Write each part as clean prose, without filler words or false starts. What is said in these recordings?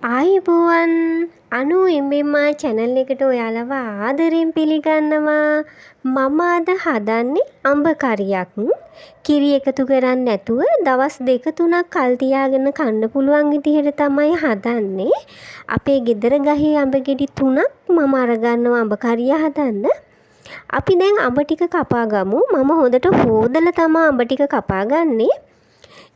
ආයුබෝවන් අනු එම්බෙම්ම channel එකට ඔයාලව ආදරෙන් පිළිගන්නවා. මම අද හදන්නේ අඹ කරියක්. කිරි එකතු කරන්නේ නැතුව දවස් 2-3ක් කල් තියාගෙන කන්න පුළුවන් විදිහට තමයි හදන්නේ. අපේ ගෙදර ගහේ අඹ ගෙඩි 3ක් මම අරගන්නවා අඹ කරිය හදන්න. අපි දැන් අඹ ටික කපා ගමු. මම හොඳට හොදලා තමයි අඹ ටික කපා ගන්නේ.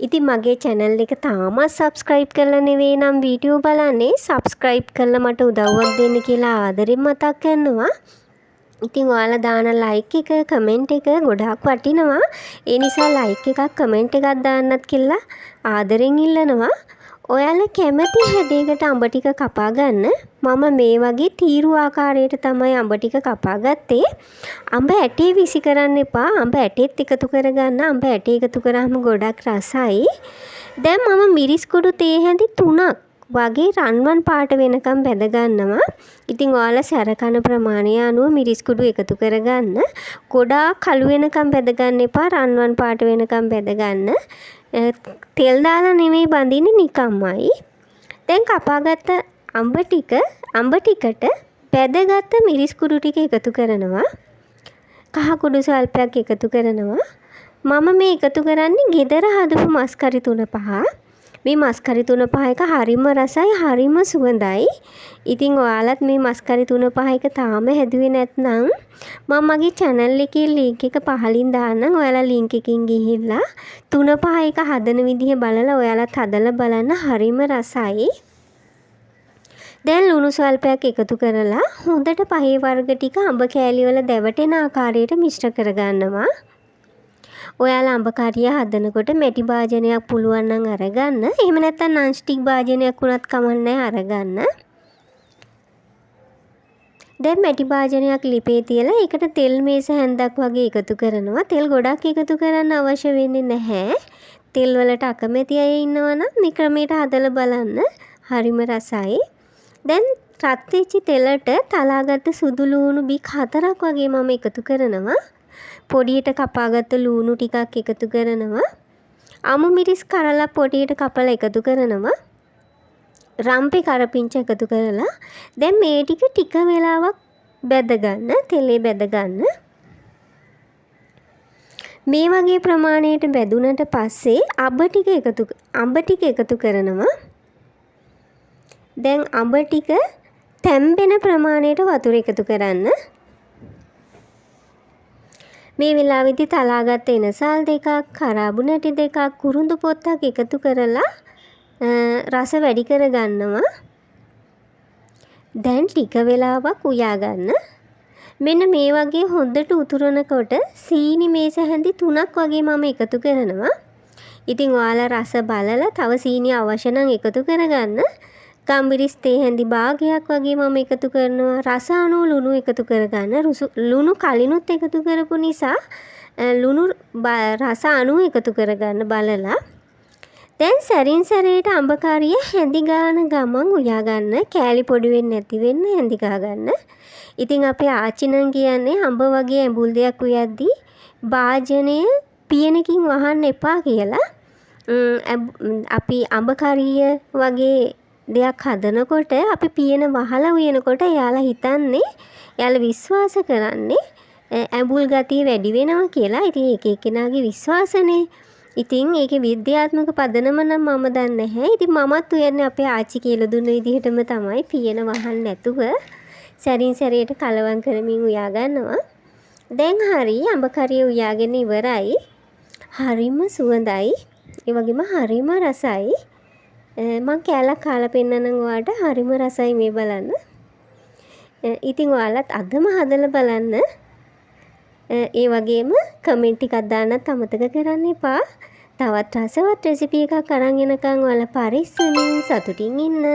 ඉතින් මගේ channel එක තාමත් subscribe කරලා නෙවෙයි නම් වීඩියෝ බලන්නේ subscribe කරලා මට උදව්වක් දෙන්න කියලා ආදරෙන් මතක් කරනවා. ඉතින් ඔයාලා දාන like එක comment එක ගොඩාක් වටිනවා. ඒ නිසා like එකක් comment එකක් දාන්නත් කියලා ආදරෙන් ඉල්ලනවා. ඔයාලා කැමති හැඩයකට අඹ ටික කපා ගන්න. මම මේ වගේ තීරු ආකාරයට තමයි අඹ ටික කපා ගත්තේ. අඹ ඇටේ විසි කරන්න එපා. අඹ ඇටෙත් එකතු කරගන්න. අඹ ඇටේ එකතු කරාම ගොඩක් රසයි. දැන් මම මිරිස් කුඩු තේ හැඳි 3ක් වගේ රන්වන් පාට වෙනකම් බැද ගන්නවා. ඉතින් ඔයාලා සැර කන ප්‍රමාණය අනුව මිරිස් කුඩු එකතු කරගන්න. ගොඩාක් කළු වෙනකම් බැද ගන්න එපා. රන්වන් පාට වෙනකම් බැද ගන්න. තෙල් දාලා නෙමෙයි බඳින්නේ නිකම්මයි. දැන් කපාගත්ත අඹ ටිකට බැදගත්ත මිරිස් කුඩු ටික එකතු කරනවා. කහ කුඩු සල්පයක් එකතු කරනවා. මම මේ එකතු කරන්නේ ගෙදර හදපු මස් කරි 3-5. මේ මස් කරි 3-5 එක හරිම රසයි, හරිම සුවඳයි. ඉතින් ඔයාලත් මේ මස් කරි 3-5 එක තාම හැදුවේ නැත්නම් මම මගේ channel එකේ link එක පහලින් දාන්නම්. ඔයාලා link එකකින් ගිහිල්ලා 3-5 එක හදන විදිහ බලලා ඔයාලත් හදලා බලන්න. හරිම රසයි. දැන් ලුණු සල්පයක් එකතු කරලා හොඳට පහේ වර්ග ටික අඹ කෑලි වල දැවටෙන ආකාරයට මිශ්‍ර කරගන්නවා. ඔයාලා අඹ කරිය හදනකොට මැටි භාජනයක් පුළුවන් නම් අරගන්න. එහෙම නැත්නම් non stick භාජනයක් වුණත් කමන්නේ අරගන්න. දැන් මැටි භාජනයක් ලිපේ තියලා ඒකට තෙල් මේස හැන්දක් වගේ එකතු කරනවා. තෙල් ගොඩක් එකතු කරන්න අවශ්‍ය වෙන්නේ නැහැ. තෙල් වලට අකමැති අය ඉන්නවනම් මේ ක්‍රමයට හදලා බලන්න. හරිම රසයි. දැන් රත් වෙච්ච තෙලට තලාගත්ත සුදු ලූණු බික් 4ක් වගේ මම එකතු කරනවා. පොඩියට කපාගත්ත ලූණු ටිකක් එකතු කරනවා. අමු මිරිස් කරලා පොඩියට කපලා එකතු කරනවා. රම්පේ කරපිංච එකතු කරලා දැන් මේ ටික වෙලාවක් බැද ගන්න. තෙලේ බැද ගන්න. මේ වගේ ප්‍රමාණයට බැදුනට පස්සේ අඹ ටික එකතු කරනවා. දැන් අඹ ටික තැම්බෙන ප්‍රමාණයට වතුර එකතු කරන්න. මේ වෙලාවේදී තලාගත්ත එනසල් දෙකක්, කරාබු නැටි දෙකක්, කුරුඳු පොත්තක් එකතු කරලා රස වැඩි කරගන්නවා. දැන් ටික වෙලාවක් උයා ගන්න. මෙන්න මේ වගේ හොඳට උතුරනකොට සීනි මේස හැඳි 3ක් වගේ මම එකතු කරනවා. ඉතින් ඔයාලා රස බලලා තව සීනි අවශ්‍ය නම් එකතු කරගන්න. ගම්මිරිස් තේ හැඳි භාගයක් වගේ මම එකතු කරනවා. රස අනුව ලුණු එකතු කරගන්න. ලුණු කලිනුත් එකතු කරපු නිසා ලුණු රස අනුව එකතු කරගන්න බලලා. දැන් සැරින් සැරේට අඹ කරිය හැඳි ගාන ගමන් උයා ගන්න. කෑලි පොඩි වෙන්නේ නැති වෙන්න හැඳි ගා ගන්න. ඉතින් අපේ ආච්චි නම් කියන්නේ අඹ වගේ ඇඹුල් දෙයක් උයද්දී භාජනය පියනකින් වහන්න එපා කියලා. අපි අඹ කරිය වගේ දෙයක් හදනකොට අපි පියන වහලා උයනකොට එයාලා හිතන්නේ, එයාලා විශ්වාස කරන්නේ ඇඹුල් ගතිය වැඩි වෙනවා කියලා. ඉතින් එක එක්කෙනාගේ විශ්වාසනේ. ඉතින් ඒකේ විද්‍යාත්මක පදනම නම් මම දන්නේ නැහැ. ඉතින් මමත් උයන්නේ අපේ ආච්චි කියලා දුන්න විදිහටම තමයි පියන වහන්න නැතුව සැරින් සැරේට කලවම් කරමින් උයා ගන්නවා. දැන් හරි අඹ කරිය උයාගෙන ඉවරයි. හරිම සුවඳයි. ඒ වගේම හරිම රසයි. මං කෑල්ලක් කාලා පෙන්නනම් ඔයාලට. හරිම රසයි මේ බලන්න. ඉතින් ඔයාලත් අදම හදලා බලන්න. ඒ වගේම කමෙන්ට් ටිකක් දාන්නත් අමතක කරන්න එපා. තවත් රසවත් රෙසිපි එකක් අරන් එනකන් ඔයාලා පරිස්සමින් සතුටින් ඉන්න.